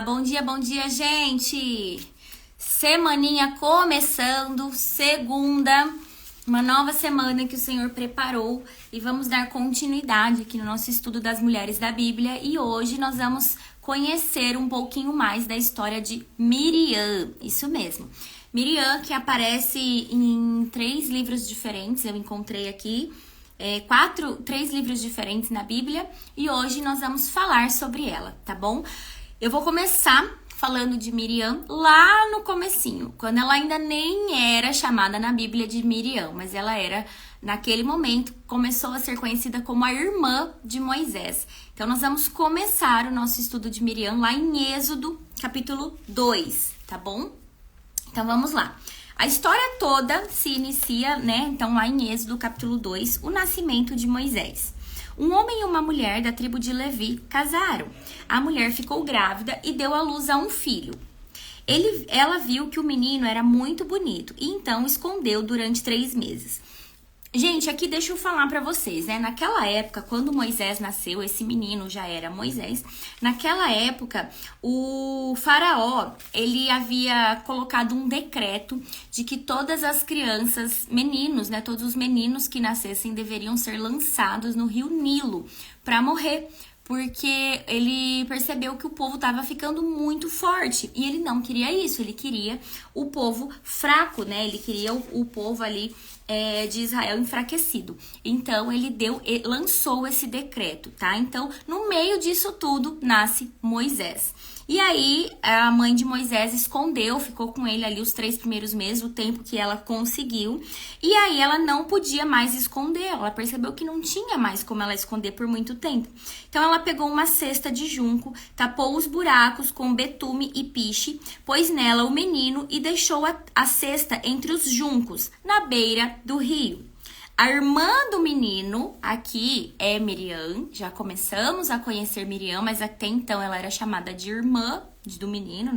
Bom dia, gente! Semaninha começando, segunda, uma nova semana que o Senhor preparou e vamos dar continuidade aqui no nosso estudo das mulheres da Bíblia e hoje nós vamos conhecer um pouquinho mais da história de Miriam, isso mesmo. Miriam, que aparece em 3 livros diferentes, eu encontrei aqui. 3 livros diferentes na Bíblia e hoje nós vamos falar sobre ela, tá bom? Eu vou começar falando de Miriam lá no comecinho, quando ela ainda nem era chamada na Bíblia de Miriam, mas ela era, naquele momento, começou a ser conhecida como a irmã de Moisés. Então nós vamos começar o nosso estudo de Miriam lá em Êxodo, capítulo 2, tá bom? Então vamos lá. A história toda se inicia, então lá em Êxodo, capítulo 2, o nascimento de Moisés. Um homem e uma mulher da tribo de Levi casaram. A mulher ficou grávida e deu à luz a um filho. Ela viu que o menino era muito bonito e então escondeu durante 3 meses. Gente, aqui deixa eu falar pra vocês, naquela época, quando Moisés nasceu, esse menino já era Moisés, naquela época, o faraó, ele havia colocado um decreto de que todas as crianças, meninos, todos os meninos que nascessem deveriam ser lançados no rio Nilo pra morrer, porque ele percebeu que o povo estava ficando muito forte e ele não queria isso, ele queria o povo fraco, ele queria o povo ali de Israel enfraquecido. Então ele lançou esse decreto, tá? Então no meio disso tudo nasce Moisés. E aí a mãe de Moisés escondeu, ficou com ele ali os 3 primeiros meses, o tempo que ela conseguiu. E aí ela não podia mais esconder, ela percebeu que não tinha mais como ela esconder por muito tempo. Então ela pegou uma cesta de junco, tapou os buracos com betume e piche, pôs nela o menino e deixou a cesta entre os juncos, na beira do rio. A irmã do menino, aqui é Miriam, já começamos a conhecer Miriam, mas até então ela era chamada de irmã do menino,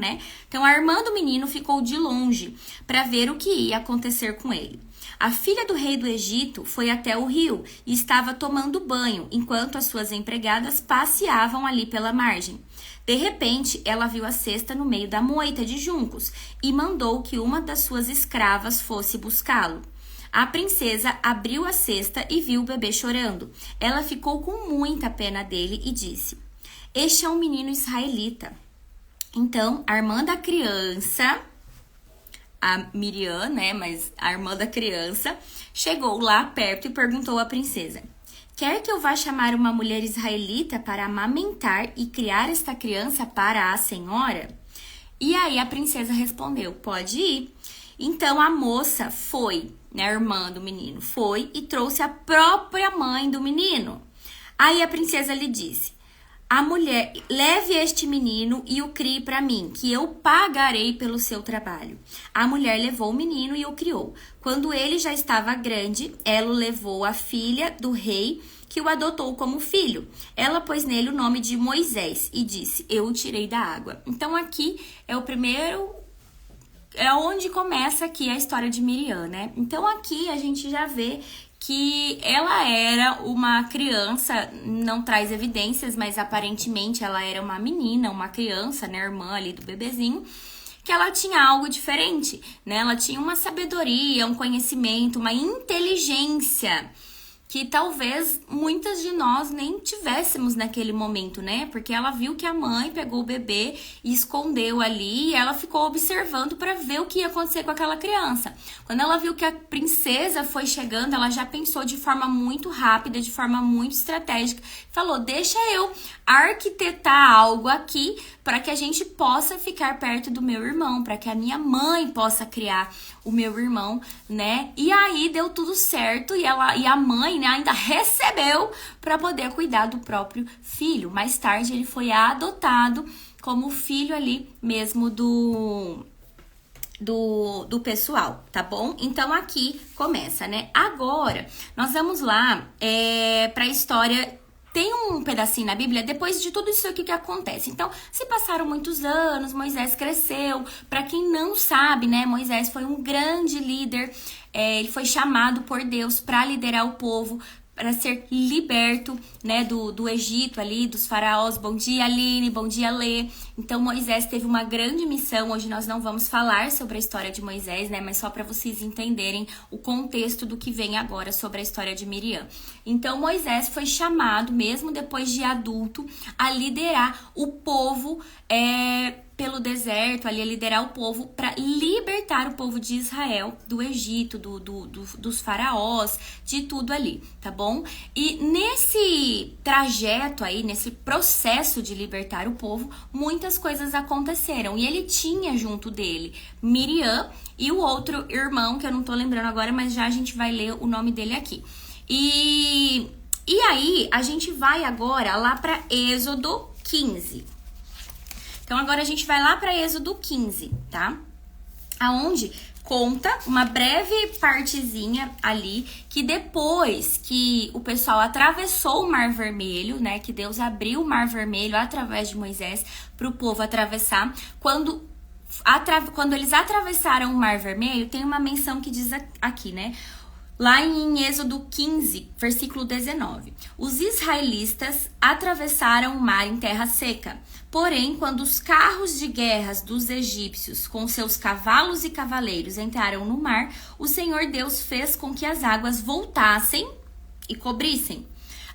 Então a irmã do menino ficou de longe para ver o que ia acontecer com ele. A filha do rei do Egito foi até o rio e estava tomando banho, enquanto as suas empregadas passeavam ali pela margem. De repente, ela viu a cesta no meio da moita de juncos e mandou que uma das suas escravas fosse buscá-lo. A princesa abriu a cesta e viu o bebê chorando. Ela ficou com muita pena dele e disse: "Este é um menino israelita." Então, a irmã da criança, a Miriam, mas a irmã da criança, chegou lá perto e perguntou à princesa: "Quer que eu vá chamar uma mulher israelita para amamentar e criar esta criança para a senhora?" E aí a princesa respondeu: "Pode ir." Então a moça foi, a irmã do menino, foi e trouxe a própria mãe do menino. Aí a princesa lhe disse: "A mulher, leve este menino e o crie para mim, que eu pagarei pelo seu trabalho." A mulher levou o menino e o criou. Quando ele já estava grande, ela o levou à filha do rei, que o adotou como filho. Ela pôs nele o nome de Moisés e disse: "Eu o tirei da água." Então aqui é onde começa aqui a história de Miriam, Então aqui a gente já vê que ela era uma criança, não traz evidências, mas aparentemente ela era uma menina, uma criança, irmã ali do bebezinho, que ela tinha algo diferente, Ela tinha uma sabedoria, um conhecimento, uma inteligência que talvez muitas de nós nem tivéssemos naquele momento, Porque ela viu que a mãe pegou o bebê e escondeu ali e ela ficou observando para ver o que ia acontecer com aquela criança. Quando ela viu que a princesa foi chegando, ela já pensou de forma muito rápida, de forma muito estratégica, falou: "Deixa eu arquitetar algo aqui para que a gente possa ficar perto do meu irmão, para que a minha mãe possa criar o meu irmão, E aí deu tudo certo e a mãe, ainda recebeu para poder cuidar do próprio filho. Mais tarde ele foi adotado como filho ali mesmo do pessoal, tá bom? Então aqui começa, Agora nós vamos lá para a história. Tem um pedacinho na Bíblia depois de tudo isso aqui que acontece. Então, se passaram muitos anos, Moisés cresceu. Para quem não sabe, Moisés foi um grande líder. Ele foi chamado por Deus para liderar o povo, para ser liberto, do Egito ali, dos faraós. Bom dia, Aline, bom dia, Lê. Então Moisés teve uma grande missão. Hoje nós não vamos falar sobre a história de Moisés, né? Mas só para vocês entenderem o contexto do que vem agora sobre a história de Miriam. Então Moisés foi chamado, mesmo depois de adulto, a liderar o povo pelo deserto, ali a liderar o povo para libertar o povo de Israel do Egito, dos faraós, de tudo ali, tá bom? E nesse trajeto aí, nesse processo de libertar o povo, muitas coisas aconteceram. E ele tinha junto dele Miriam e o outro irmão, que eu não tô lembrando agora, mas já a gente vai ler o nome dele aqui. E aí, a gente vai agora lá para Êxodo 15. Então, agora a gente vai lá para Êxodo 15, tá? Aonde conta uma breve partezinha ali, que depois que o pessoal atravessou o Mar Vermelho, né? Que Deus abriu o Mar Vermelho através de Moisés para o povo atravessar. Quando eles atravessaram o Mar Vermelho, tem uma menção que diz aqui, né? Lá em Êxodo 15, versículo 19. Os israelitas atravessaram o mar em terra seca. Porém, quando os carros de guerras dos egípcios, com seus cavalos e cavaleiros, entraram no mar, o Senhor Deus fez com que as águas voltassem e cobrissem.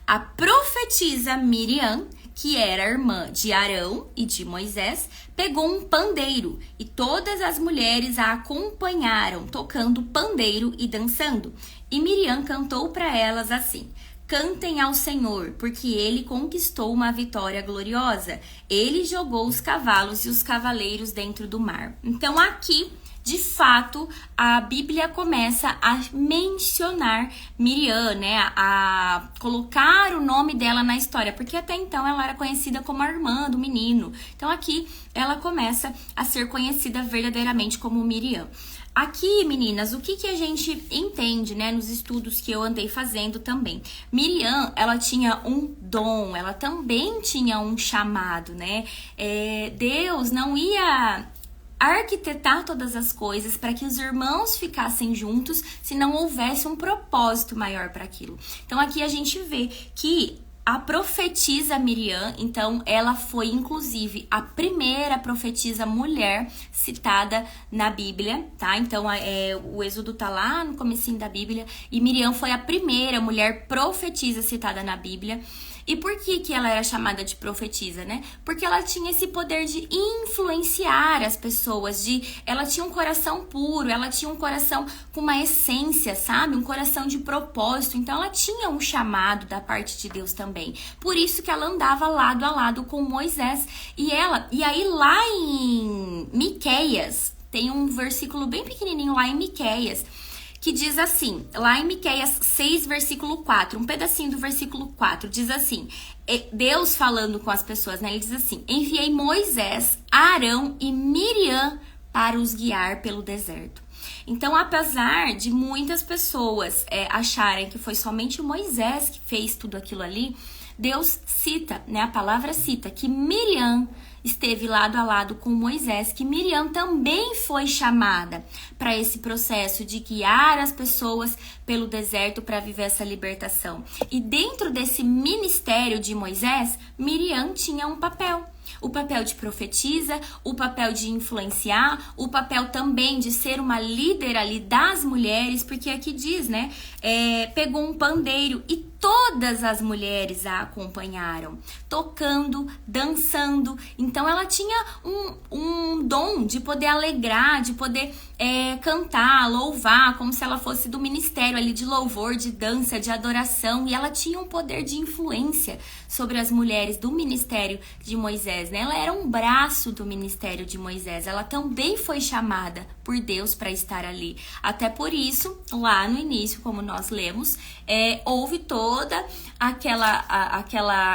A profetisa Miriam, que era irmã de Arão e de Moisés, pegou um pandeiro e todas as mulheres a acompanharam, tocando pandeiro e dançando. E Miriam cantou para elas assim: cantem ao Senhor, porque ele conquistou uma vitória gloriosa. Ele jogou os cavalos e os cavaleiros dentro do mar. Então aqui, de fato, a Bíblia começa a mencionar Miriam, né? A colocar o nome dela na história, porque até então ela era conhecida como a irmã do menino. Então aqui ela começa a ser conhecida verdadeiramente como Miriam. Aqui, meninas, o que a gente entende, né, nos estudos que eu andei fazendo também? Miriam, ela tinha um dom, ela também tinha um chamado, né? Deus não ia arquitetar todas as coisas para que os irmãos ficassem juntos se não houvesse um propósito maior para aquilo. Então aqui a gente vê que a profetisa Miriam, então, ela foi inclusive a primeira profetisa mulher citada na Bíblia, tá? Então, o Êxodo tá lá no comecinho da Bíblia e Miriam foi a primeira mulher profetisa citada na Bíblia. E por que ela era chamada de profetisa, né? Porque ela tinha esse poder de influenciar as pessoas, ela tinha um coração puro, ela tinha um coração com uma essência, sabe? Um coração de propósito. Então ela tinha um chamado da parte de Deus também. Por isso que ela andava lado a lado com Moisés. E aí lá em Miqueias, tem um versículo bem pequenininho lá em Miqueias, que diz assim, lá em Miqueias 6, versículo 4, um pedacinho do versículo 4, diz assim, Deus falando com as pessoas, né? Ele diz assim: enviei Moisés, Arão e Miriam para os guiar pelo deserto. Então, apesar de muitas pessoas acharem que foi somente Moisés que fez tudo aquilo ali, Deus cita, né? A palavra cita que Miriam esteve lado a lado com Moisés, que Miriam também foi chamada para esse processo de guiar as pessoas pelo deserto para viver essa libertação. E dentro desse ministério de Moisés, Miriam tinha um papel. O papel de profetisa, o papel de influenciar, o papel também de ser uma líder ali das mulheres, porque aqui diz, né? Pegou um pandeiro e todas as mulheres a acompanharam, tocando, dançando. Então ela tinha um dom de poder alegrar, de poder cantar, louvar, como se ela fosse do ministério ali de louvor, de dança, de adoração. E ela tinha um poder de influência sobre as mulheres do ministério de Moisés, né? Ela era um braço do ministério de Moisés. Ela também foi chamada por Deus para estar ali. Até por isso, lá no início, como nós lemos, houve toda aquela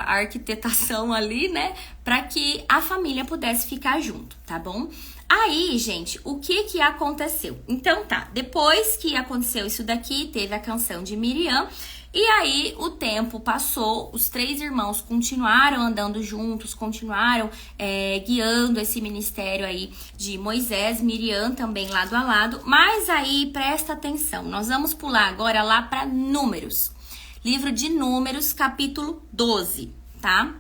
arquitetação ali, né? Para que a família pudesse ficar junto, tá bom? Aí, gente, o que aconteceu? Então tá, depois que aconteceu isso daqui, teve a canção de Miriam. E aí o tempo passou, os três irmãos continuaram andando juntos, continuaram guiando esse ministério aí de Moisés, Miriam também lado a lado. Mas aí, presta atenção, nós vamos pular agora lá para Números. Livro de Números, capítulo 12, tá?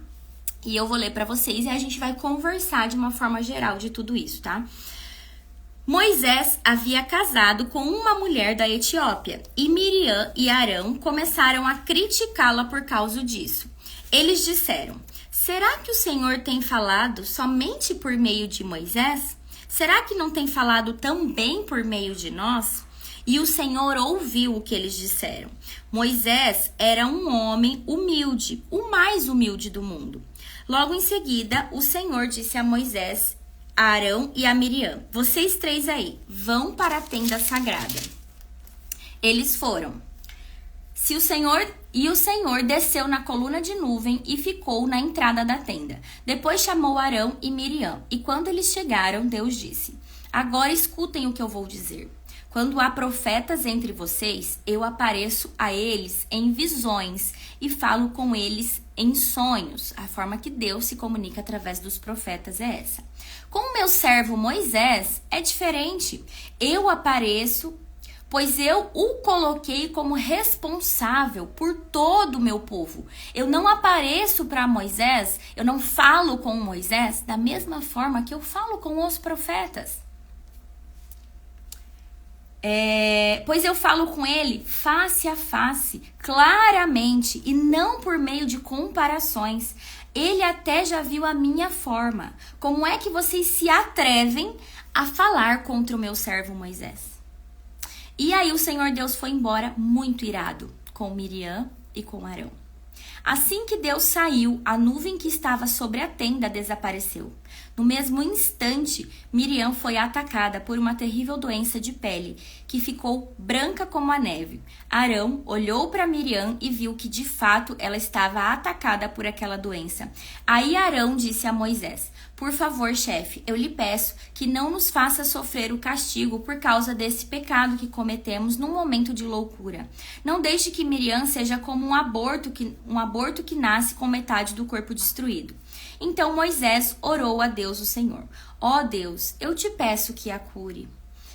E eu vou ler para vocês e a gente vai conversar de uma forma geral de tudo isso, tá? Moisés havia casado com uma mulher da Etiópia e Miriam e Arão começaram a criticá-la por causa disso. Eles disseram: será que o Senhor tem falado somente por meio de Moisés? Será que não tem falado também por meio de nós? E o Senhor ouviu o que eles disseram. Moisés era um homem humilde, o mais humilde do mundo. Logo em seguida, o Senhor disse a Moisés, a Arão e a Miriam: vocês três aí, vão para a tenda sagrada. Eles foram. O Senhor desceu na coluna de nuvem e ficou na entrada da tenda. Depois chamou Arão e Miriam, e quando eles chegaram, Deus disse: agora escutem o que eu vou dizer. Quando há profetas entre vocês, eu apareço a eles em visões e falo com eles em sonhos. A forma que Deus se comunica através dos profetas é essa. Com o meu servo Moisés é diferente. Eu apareço, pois eu o coloquei como responsável por todo o meu povo. Eu não apareço para Moisés, eu não falo com Moisés da mesma forma que eu falo com os profetas. Pois eu falo com ele face a face, claramente, e não por meio de comparações. Ele até já viu a minha forma. Como é que vocês se atrevem a falar contra o meu servo Moisés? E aí o Senhor Deus foi embora muito irado com Miriam e com Arão. Assim que Deus saiu, a nuvem que estava sobre a tenda desapareceu. No mesmo instante, Miriam foi atacada por uma terrível doença de pele, que ficou branca como a neve. Arão olhou para Miriam e viu que, de fato, ela estava atacada por aquela doença. Aí Arão disse a Moisés: por favor, chefe, eu lhe peço que não nos faça sofrer o castigo por causa desse pecado que cometemos num momento de loucura. Não deixe que Miriam seja como um aborto que nasce com metade do corpo destruído. Então Moisés orou a Deus o Senhor: ó Deus, eu te peço que a cure.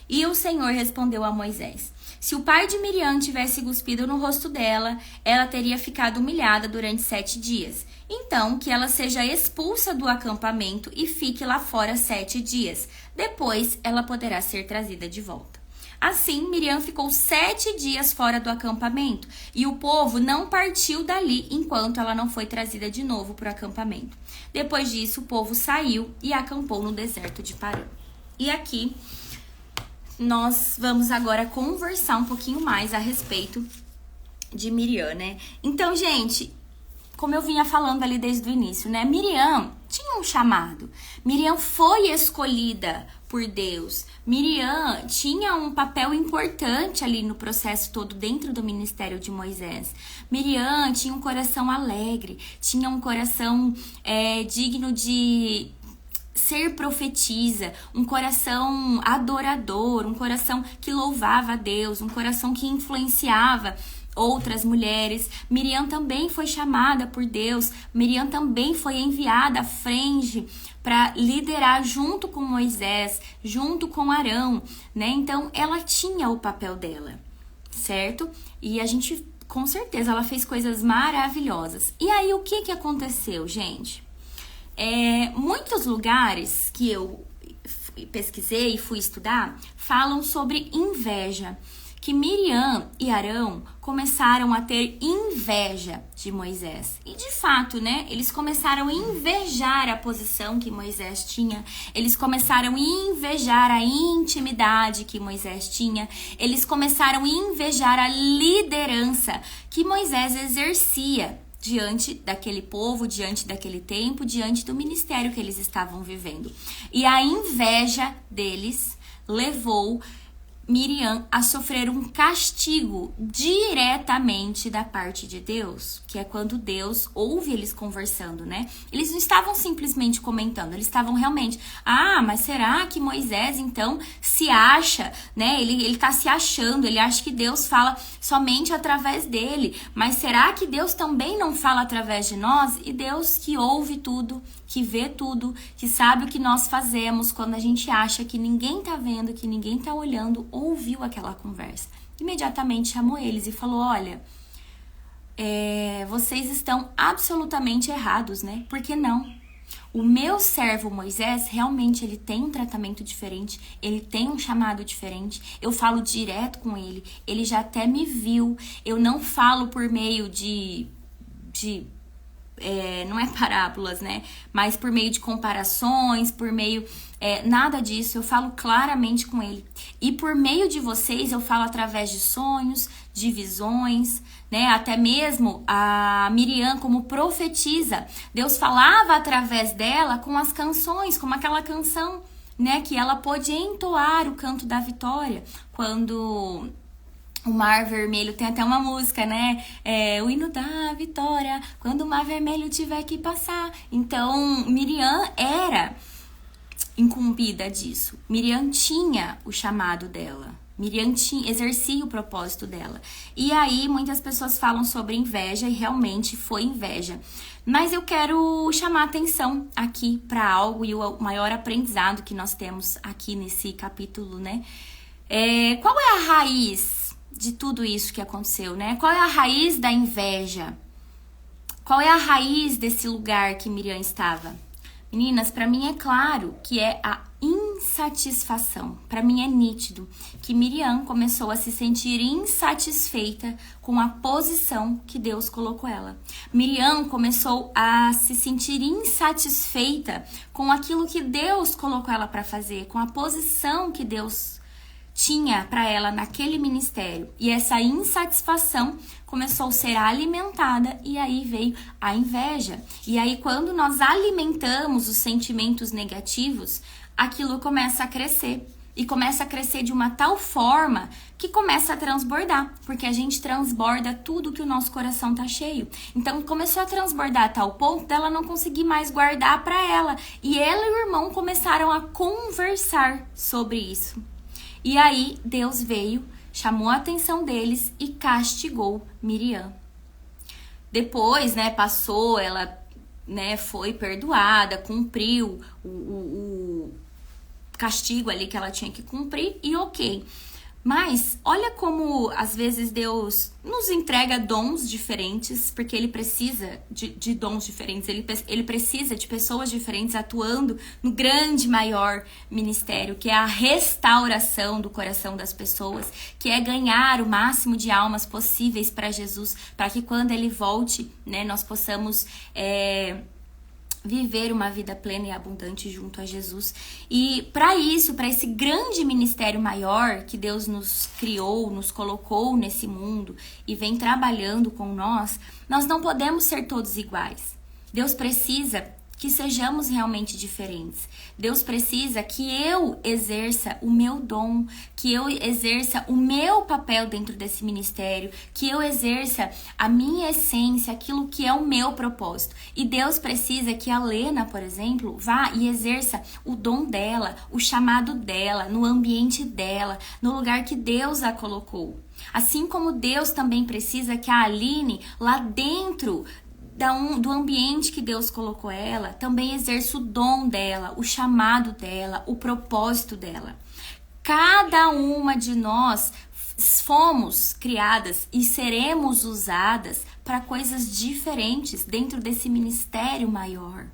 E o Senhor respondeu a Moisés: se o pai de Miriam tivesse cuspido no rosto dela, ela teria ficado humilhada durante 7 dias. Então, que ela seja expulsa do acampamento e fique lá fora 7 dias. Depois, ela poderá ser trazida de volta. Assim, Miriam ficou 7 dias fora do acampamento, e o povo não partiu dali enquanto ela não foi trazida de novo para o acampamento. Depois disso, o povo saiu e acampou no deserto de Parã. E aqui, nós vamos agora conversar um pouquinho mais a respeito de Miriam, né? Então, gente, como eu vinha falando ali desde o início, né? Miriam tinha um chamado. Miriam foi escolhida por Deus. Miriam tinha um papel importante ali no processo todo dentro do ministério de Moisés. Miriam tinha um coração alegre, tinha um coração digno de ser profetisa, um coração adorador, um coração que louvava a Deus, um coração que influenciava outras mulheres. Miriam também foi chamada por Deus. Miriam também foi enviada à frente para liderar junto com Moisés, junto com Arão, né? Então, ela tinha o papel dela, certo? E a gente, com certeza, ela fez coisas maravilhosas. E aí, o que aconteceu, gente? Muitos lugares que eu pesquisei e fui estudar falam sobre inveja. Que Miriam e Arão começaram a ter inveja de Moisés. E de fato, né? Eles começaram a invejar a posição que Moisés tinha. Eles começaram a invejar a intimidade que Moisés tinha. Eles começaram a invejar a liderança que Moisés exercia diante daquele povo, diante daquele tempo, diante do ministério que eles estavam vivendo. E a inveja deles levou Miriam a sofrer um castigo diretamente da parte de Deus, que é quando Deus ouve eles conversando, né? Eles não estavam simplesmente comentando, eles estavam realmente, mas será que Moisés então se acha, né? Ele tá se achando, ele acha que Deus fala somente através dele, mas será que Deus também não fala através de nós? E Deus que ouve tudo, que vê tudo, que sabe o que nós fazemos quando a gente acha que ninguém tá vendo, que ninguém tá olhando, ouviu aquela conversa. Imediatamente chamou eles e falou: olha, vocês estão absolutamente errados, né? Por que não? O meu servo Moisés, realmente, ele tem um tratamento diferente, ele tem um chamado diferente, eu falo direto com ele já até me viu, eu não falo por meio de não é parábolas, né? Mas por meio de comparações, por meio... nada disso, eu falo claramente com ele. E por meio de vocês, eu falo através de sonhos, de visões, né? Até mesmo a Miriam, como profetisa, Deus falava através dela com as canções, como aquela canção, né? Que ela pôde entoar o canto da vitória, quando... O Mar Vermelho, tem até uma música, né? O hino da vitória, quando o Mar Vermelho tiver que passar. Então, Miriam era incumbida disso. Miriam tinha o chamado dela. Miriam exercia o propósito dela. E aí, muitas pessoas falam sobre inveja, e realmente foi inveja. Mas eu quero chamar a atenção aqui para algo, e o maior aprendizado que nós temos aqui nesse capítulo, né? Qual é a raiz de tudo isso que aconteceu, né? Qual é a raiz da inveja? Qual é a raiz desse lugar que Miriam estava? Meninas, para mim é claro que é a insatisfação. Para mim é nítido que Miriam começou a se sentir insatisfeita com a posição que Deus colocou ela. Miriam começou a se sentir insatisfeita com aquilo que Deus colocou ela para fazer, com a posição que Deus tinha para ela naquele ministério. E essa insatisfação começou a ser alimentada, e aí veio a inveja. E aí, quando nós alimentamos os sentimentos negativos, aquilo começa a crescer. E começa a crescer de uma tal forma que começa a transbordar, porque a gente transborda tudo que o nosso coração tá cheio. Então começou a transbordar a tal ponto dela não conseguir mais guardar para ela. E ela e o irmão começaram a conversar sobre isso. E aí Deus veio, chamou a atenção deles e castigou Miriam. Depois, né, passou, ela, né, foi perdoada, cumpriu o castigo ali que ela tinha que cumprir e ok. Mas olha como às vezes Deus nos entrega dons diferentes, porque Ele precisa de dons diferentes, ele precisa de pessoas diferentes atuando no grande, maior ministério, que é a restauração do coração das pessoas, que é ganhar o máximo de almas possíveis para Jesus, para que quando Ele volte, né, nós possamos... viver uma vida plena e abundante junto a Jesus. E para isso, para esse grande ministério maior que Deus nos criou, nos colocou nesse mundo e vem trabalhando com nós não podemos ser todos iguais. Deus precisa que sejamos realmente diferentes. Deus precisa que eu exerça o meu dom, que eu exerça o meu papel dentro desse ministério, que eu exerça a minha essência, aquilo que é o meu propósito. E Deus precisa que a Lena, por exemplo, vá e exerça o dom dela, o chamado dela, no ambiente dela, no lugar que Deus a colocou. Assim como Deus também precisa que a Aline, lá dentro do ambiente que Deus colocou ela, também exerça o dom dela, o chamado dela, o propósito dela. Cada uma de nós fomos criadas e seremos usadas para coisas diferentes dentro desse ministério maior,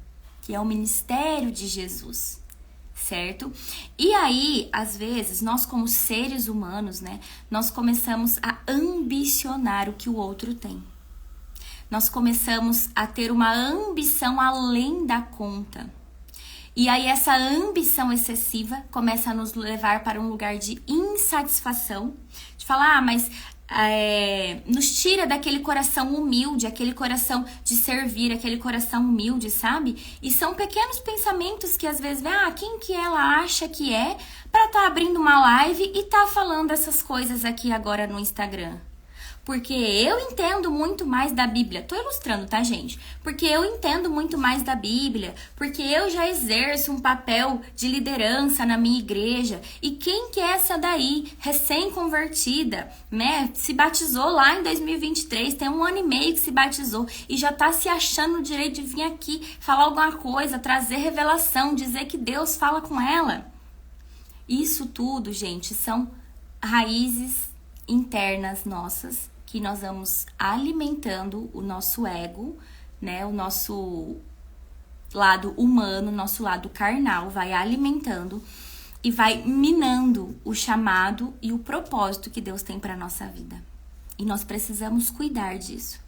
que é o ministério de Jesus, certo? E aí, às vezes, nós como seres humanos, né, nós começamos a ambicionar o que o outro tem. Nós começamos a ter uma ambição além da conta. E aí essa ambição excessiva começa a nos levar para um lugar de insatisfação, de falar, mas nos tira daquele coração humilde, aquele coração de servir, aquele coração humilde, sabe? E são pequenos pensamentos que às vezes, quem que ela acha que é para estar abrindo uma live e tá falando essas coisas aqui agora no Instagram? Porque eu entendo muito mais da Bíblia. Tô ilustrando, tá, gente? Porque eu entendo muito mais da Bíblia. Porque eu já exerço um papel de liderança na minha igreja. E quem que é essa daí, recém-convertida, né? Se batizou lá em 2023, tem 1 ano e meio que se batizou. E já tá se achando no direito de vir aqui falar alguma coisa, trazer revelação, dizer que Deus fala com ela. Isso tudo, gente, são raízes internas nossas, que nós vamos alimentando o nosso ego, né? O nosso lado humano, nosso lado carnal, vai alimentando e vai minando o chamado e o propósito que Deus tem para nossa vida. E nós precisamos cuidar disso.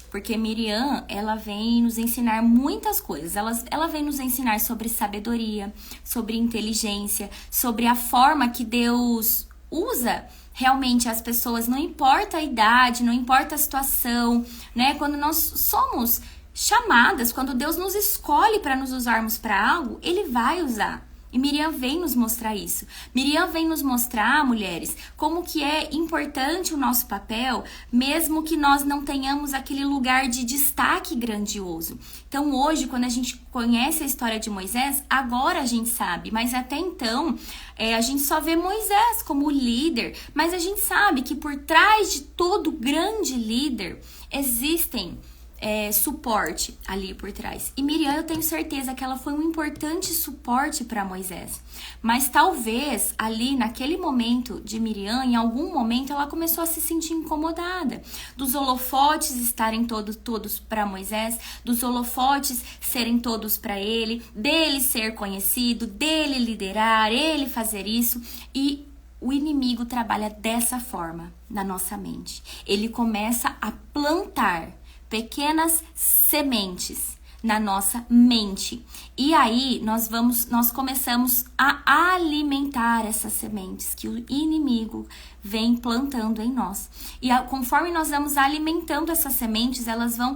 Porque Miriam, ela vem nos ensinar muitas coisas. Ela vem nos ensinar sobre sabedoria, sobre inteligência, sobre a forma que Deus usa realmente as pessoas. Não importa a idade, não importa a situação, né? Quando nós somos chamadas, quando Deus nos escolhe para nos usarmos para algo, Ele vai usar. E Miriam vem nos mostrar isso. Miriam vem nos mostrar, mulheres, como que é importante o nosso papel, mesmo que nós não tenhamos aquele lugar de destaque grandioso. Então hoje, quando a gente conhece a história de Moisés, agora a gente sabe, mas até então a gente só vê Moisés como líder, mas a gente sabe que por trás de todo grande líder existem suporte ali por trás. E Miriam, eu tenho certeza que ela foi um importante suporte para Moisés. Mas talvez ali naquele momento de Miriam, em algum momento ela começou a se sentir incomodada. Dos holofotes estarem todos para Moisés, dos holofotes serem todos para ele, dele ser conhecido, dele liderar, ele fazer isso. E o inimigo trabalha dessa forma na nossa mente. Ele começa a plantar pequenas sementes na nossa mente. E aí nós começamos a alimentar essas sementes que o inimigo vem plantando em nós. E conforme nós vamos alimentando essas sementes, elas vão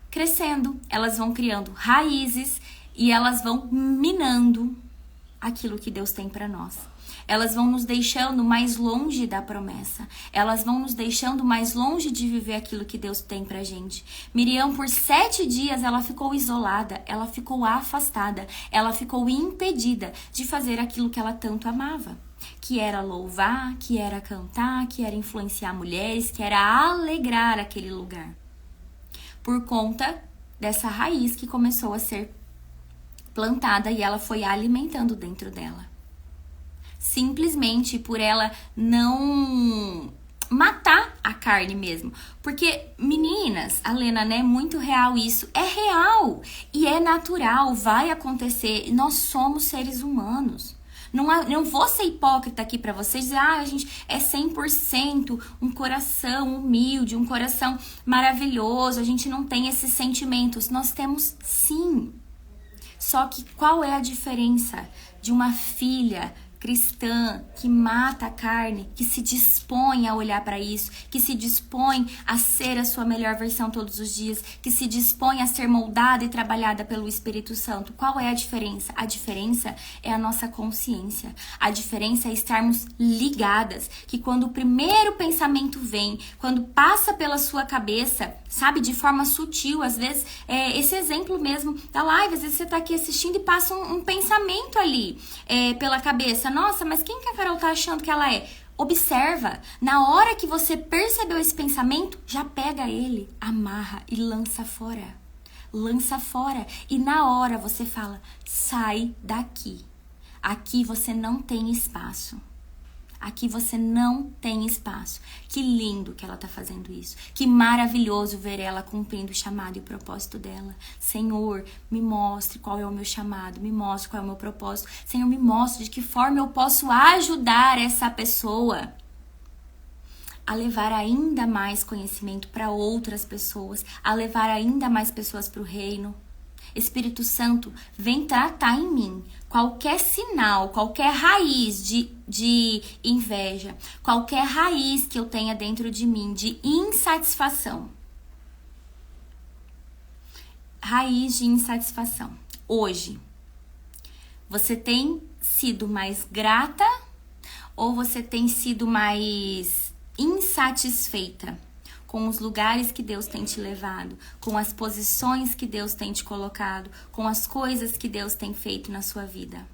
crescendo, elas vão criando raízes e elas vão minando aquilo que Deus tem para nós. Elas vão nos deixando mais longe da promessa. Elas vão nos deixando mais longe de viver aquilo que Deus tem pra gente. Miriam, por 7 dias, ela ficou isolada, ela ficou afastada, ela ficou impedida de fazer aquilo que ela tanto amava. Que era louvar, que era cantar, que era influenciar mulheres, que era alegrar aquele lugar. Por conta dessa raiz que começou a ser plantada e ela foi alimentando dentro dela. Simplesmente por ela não matar a carne mesmo. Porque, meninas, a Lena, né, é muito real isso. É real e é natural, vai acontecer. Nós somos seres humanos. Não vou ser hipócrita aqui pra vocês dizer, a gente é 100% um coração humilde, um coração maravilhoso, a gente não tem esses sentimentos. Nós temos sim. Só que qual é a diferença de uma filha cristã que mata a carne, que se dispõe a olhar para isso, que se dispõe a ser a sua melhor versão todos os dias, que se dispõe a ser moldada e trabalhada pelo Espírito Santo? Qual é a diferença? A diferença é a nossa consciência. A diferença é estarmos ligadas, que quando o primeiro pensamento vem, quando passa pela sua cabeça, sabe, de forma sutil, às vezes, esse exemplo mesmo da live, às vezes você tá aqui assistindo e passa um pensamento ali pela cabeça. Nossa, mas quem que a Carol tá achando que ela é? Observa, na hora que você percebeu esse pensamento, já pega ele, amarra e lança fora. Lança fora. E na hora você fala, sai daqui. Aqui você não tem espaço. Aqui você não tem espaço. Que lindo que ela tá fazendo isso. Que maravilhoso ver ela cumprindo o chamado e o propósito dela. Senhor, me mostre qual é o meu chamado. Me mostre qual é o meu propósito. Senhor, me mostre de que forma eu posso ajudar essa pessoa a levar ainda mais conhecimento para outras pessoas. A levar ainda mais pessoas para o reino. Espírito Santo, vem tratar em mim qualquer sinal, qualquer raiz de inveja, qualquer raiz que eu tenha dentro de mim de insatisfação. Raiz de insatisfação. Hoje, você tem sido mais grata ou você tem sido mais insatisfeita com os lugares que Deus tem te levado, com as posições que Deus tem te colocado, com as coisas que Deus tem feito na sua vida?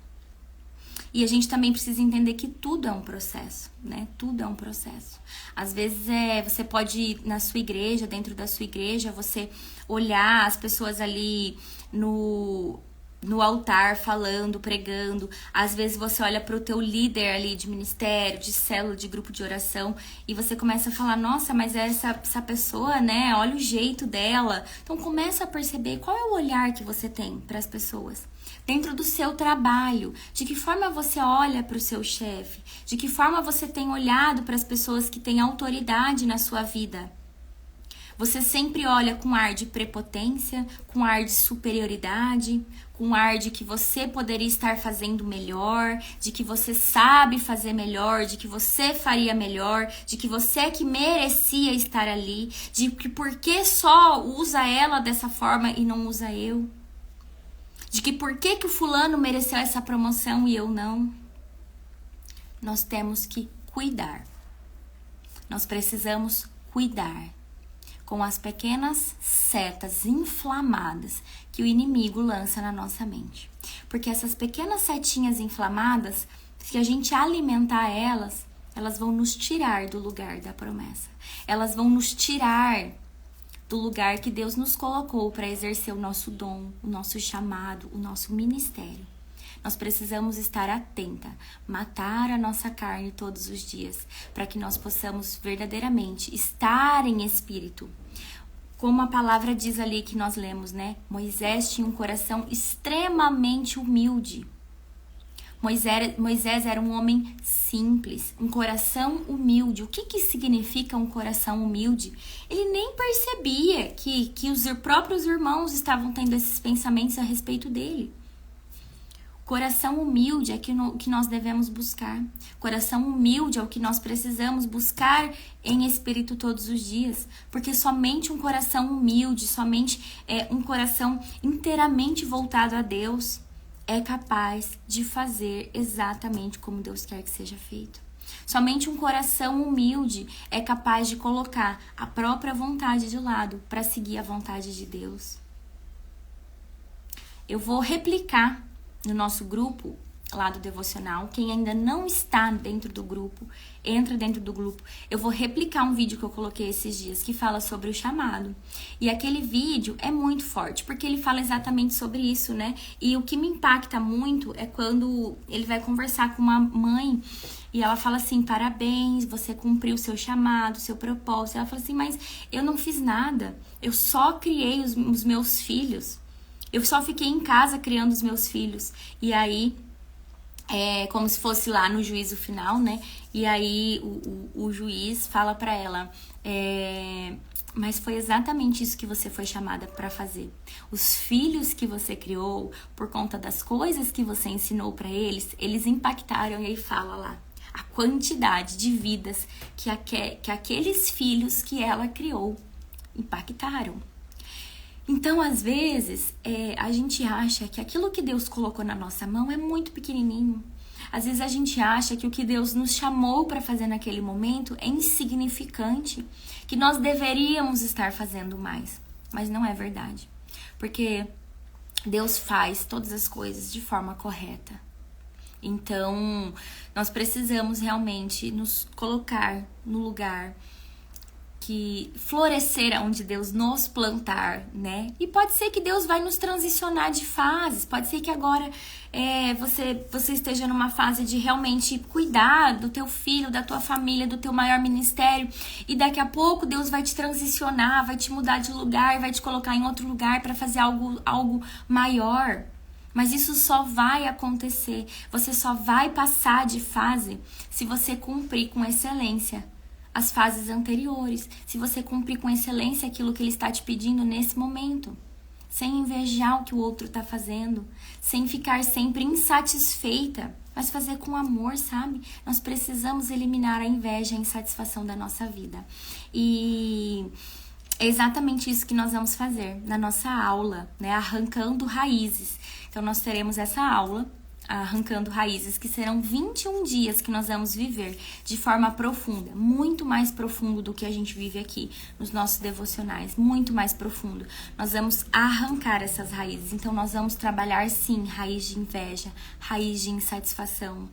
E a gente também precisa entender que tudo é um processo, né? Tudo é um processo. Às vezes você pode ir na sua igreja, dentro da sua igreja, você olhar as pessoas ali no altar falando, pregando. Às vezes você olha para o teu líder ali de ministério, de célula, de grupo de oração e você começa a falar, nossa, mas essa pessoa, né, olha o jeito dela. Então começa a perceber qual é o olhar que você tem para as pessoas. Dentro do seu trabalho, de que forma você olha para o seu chefe, de que forma você tem olhado para as pessoas que têm autoridade na sua vida. Você sempre olha com ar de prepotência, com ar de superioridade, com ar de que você poderia estar fazendo melhor, de que você sabe fazer melhor, de que você faria melhor, de que você é que merecia estar ali, de que por que só usa ela dessa forma e não usa eu? De que por que o fulano mereceu essa promoção e eu não? Nós temos que cuidar. Nós precisamos cuidar com as pequenas setas inflamadas que o inimigo lança na nossa mente. Porque essas pequenas setinhas inflamadas, se a gente alimentar elas, elas vão nos tirar do lugar da promessa. Elas vão nos tirar do lugar que Deus nos colocou para exercer o nosso dom, o nosso chamado, o nosso ministério. Nós precisamos estar atenta, matar a nossa carne todos os dias, para que nós possamos verdadeiramente estar em espírito. Como a palavra diz ali que nós lemos, né? Moisés tinha um coração extremamente humilde. Moisés era um homem simples, um coração humilde. O que significa um coração humilde? Ele nem percebia que os próprios irmãos estavam tendo esses pensamentos a respeito dele. Coração humilde é o que nós devemos buscar. Coração humilde é o que nós precisamos buscar em espírito todos os dias. Porque somente um coração humilde, somente um coração inteiramente voltado a Deus é capaz de fazer exatamente como Deus quer que seja feito. Somente um coração humilde é capaz de colocar a própria vontade de lado para seguir a vontade de Deus. Eu vou replicar no nosso grupo lá do devocional. Quem ainda não está dentro do grupo, entra dentro do grupo. Eu vou replicar um vídeo que eu coloquei esses dias que fala sobre o chamado. E aquele vídeo é muito forte, porque ele fala exatamente sobre isso, né? E o que me impacta muito é quando ele vai conversar com uma mãe e ela fala assim, parabéns, você cumpriu o seu chamado, o seu propósito. Ela fala assim, mas eu não fiz nada, eu só criei os meus filhos. Eu só fiquei em casa criando os meus filhos. E aí, como se fosse lá no juízo final, né? E aí o juiz fala pra ela, mas foi exatamente isso que você foi chamada pra fazer. Os filhos que você criou, por conta das coisas que você ensinou pra eles, eles impactaram. E aí fala lá a quantidade de vidas que aqueles filhos que ela criou impactaram. Então, às vezes, a gente acha que aquilo que Deus colocou na nossa mão é muito pequenininho. Às vezes a gente acha que o que Deus nos chamou para fazer naquele momento é insignificante, que nós deveríamos estar fazendo mais. Mas não é verdade. Porque Deus faz todas as coisas de forma correta. Então, nós precisamos realmente nos colocar no lugar que florescer onde Deus nos plantar, né? E pode ser que Deus vai nos transicionar de fases. Pode ser que agora você esteja numa fase de realmente cuidar do teu filho, da tua família, do teu maior ministério. E daqui a pouco Deus vai te transicionar, vai te mudar de lugar, vai te colocar em outro lugar para fazer algo maior. Mas isso só vai acontecer. Você só vai passar de fase se você cumprir com excelência as fases anteriores, se você cumprir com excelência aquilo que ele está te pedindo nesse momento, sem invejar o que o outro está fazendo, sem ficar sempre insatisfeita, mas fazer com amor, sabe? Nós precisamos eliminar a inveja e a insatisfação da nossa vida. E é exatamente isso que nós vamos fazer na nossa aula, né? Arrancando raízes. Então, nós teremos essa aula, Arrancando Raízes, que serão 21 dias que nós vamos viver de forma profunda, muito mais profundo do que a gente vive aqui nos nossos devocionais, muito mais profundo. Nós vamos arrancar essas raízes, então nós vamos trabalhar sim, raiz de inveja, raiz de insatisfação,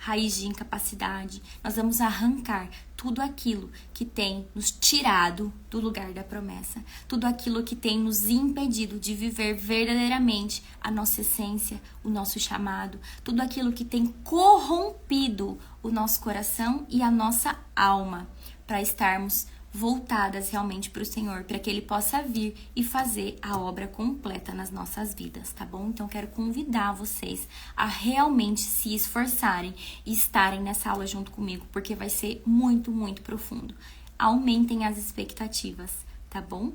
raiz de incapacidade. Nós vamos arrancar tudo aquilo que tem nos tirado do lugar da promessa. Tudo aquilo que tem nos impedido de viver verdadeiramente a nossa essência, o nosso chamado. Tudo aquilo que tem corrompido o nosso coração e a nossa alma para estarmos voltadas realmente para o Senhor, para que Ele possa vir e fazer a obra completa nas nossas vidas, tá bom? Então, quero convidar vocês a realmente se esforçarem e estarem nessa aula junto comigo, porque vai ser muito, muito profundo. Aumentem as expectativas, tá bom?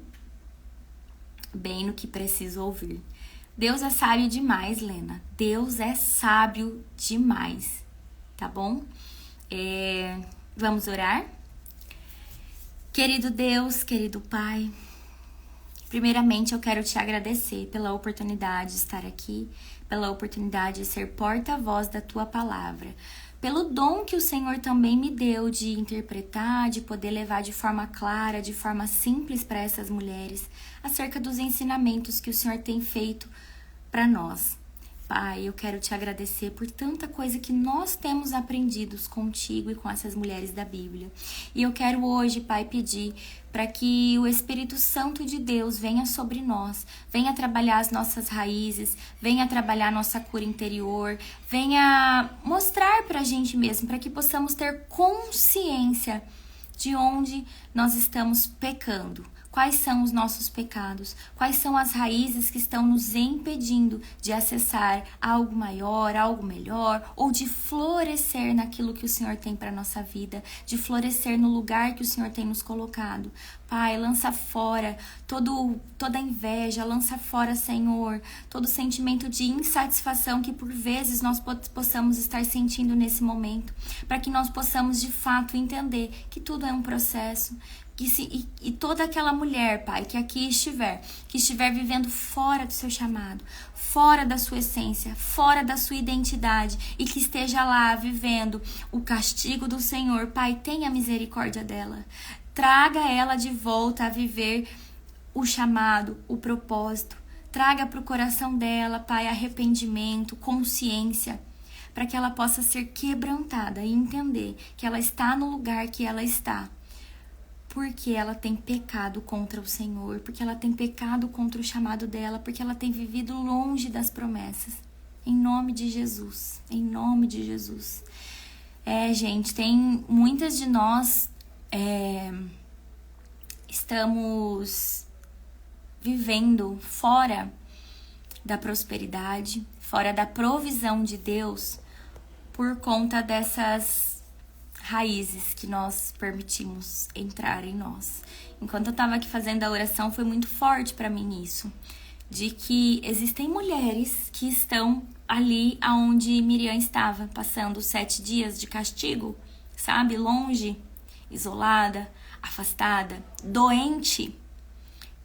Bem no que preciso ouvir. Deus é sábio demais, Lena. Deus é sábio demais, tá bom? Vamos orar? Querido Deus, querido Pai, primeiramente eu quero te agradecer pela oportunidade de estar aqui, pela oportunidade de ser porta-voz da Tua Palavra, pelo dom que o Senhor também me deu de interpretar, de poder levar de forma clara, de forma simples para essas mulheres, acerca dos ensinamentos que o Senhor tem feito para nós. Pai, eu quero te agradecer por tanta coisa que nós temos aprendido contigo e com essas mulheres da Bíblia. E eu quero hoje, Pai, pedir para que o Espírito Santo de Deus venha sobre nós, venha trabalhar as nossas raízes, venha trabalhar a nossa cura interior, venha mostrar para a gente mesmo, para que possamos ter consciência de onde nós estamos pecando. Quais são os nossos pecados? Quais são as raízes que estão nos impedindo de acessar algo maior, algo melhor, ou de florescer naquilo que o Senhor tem para a nossa vida, de florescer no lugar que o Senhor tem nos colocado? Pai, lança fora toda inveja, lança fora, Senhor, todo sentimento de insatisfação que por vezes nós possamos estar sentindo nesse momento, para que nós possamos de fato entender que tudo é um processo. E toda aquela mulher, Pai, que aqui que estiver vivendo fora do seu chamado, fora da sua essência, fora da sua identidade e que esteja lá vivendo o castigo do Senhor, Pai, tenha misericórdia dela. Traga ela de volta a viver o chamado, o propósito. Traga para o coração dela, Pai, arrependimento, consciência, para que ela possa ser quebrantada e entender que ela está no lugar que ela está, porque ela tem pecado contra o Senhor, porque ela tem pecado contra o chamado dela, porque ela tem vivido longe das promessas. Em nome de Jesus, em nome de Jesus. Gente, tem muitas de nós estamos vivendo fora da prosperidade, fora da provisão de Deus, por conta dessas raízes que nós permitimos entrar em nós. Enquanto eu estava aqui fazendo a oração, foi muito forte para mim isso, de que existem mulheres que estão ali aonde Miriam estava, passando 7 dias de castigo, sabe? Longe, isolada, afastada, doente.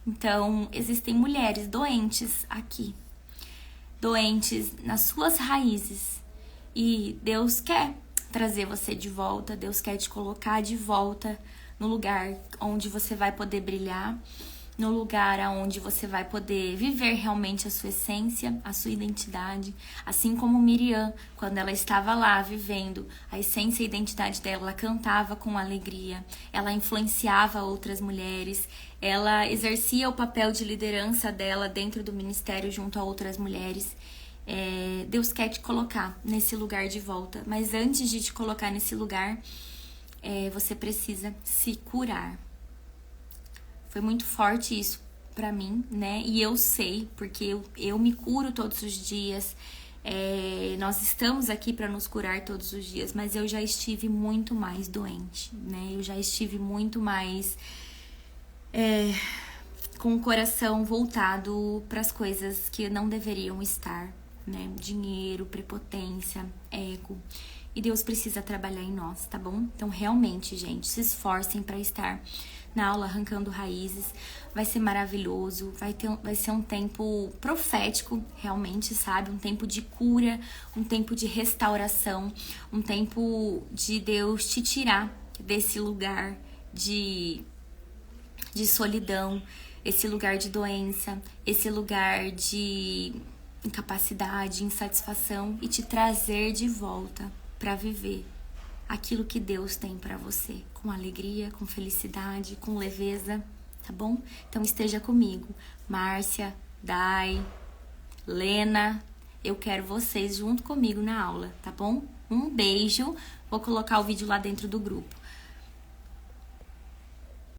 Então, existem mulheres doentes aqui, doentes nas suas raízes, e Deus quer trazer você de volta, Deus quer te colocar de volta no lugar onde você vai poder brilhar, no lugar onde você vai poder viver realmente a sua essência, a sua identidade, assim como Miriam, quando ela estava lá vivendo a essência e a identidade dela, ela cantava com alegria, ela influenciava outras mulheres, ela exercia o papel de liderança dela dentro do ministério junto a outras mulheres. Deus quer te colocar nesse lugar de volta, mas antes de te colocar nesse lugar, você precisa se curar. Foi muito forte isso pra mim, né? E eu sei, porque eu me curo todos os dias. Nós estamos aqui para nos curar todos os dias, mas eu já estive muito mais doente, né? Eu já estive muito mais com o coração voltado para as coisas que não deveriam estar, né? Dinheiro, prepotência, ego. E Deus precisa trabalhar em nós, tá bom? Então, realmente, gente, se esforcem para estar na aula Arrancando Raízes. Vai ser maravilhoso, vai ser um tempo profético, realmente, sabe? Um tempo de cura, um tempo de restauração, um tempo de Deus te tirar desse lugar de solidão, esse lugar de doença, esse lugar de incapacidade, insatisfação, e te trazer de volta para viver aquilo que Deus tem para você, com alegria, com felicidade, com leveza, tá bom? Então esteja comigo, Márcia, Dai, Lena, eu quero vocês junto comigo na aula, tá bom? Um beijo, vou colocar o vídeo lá dentro do grupo.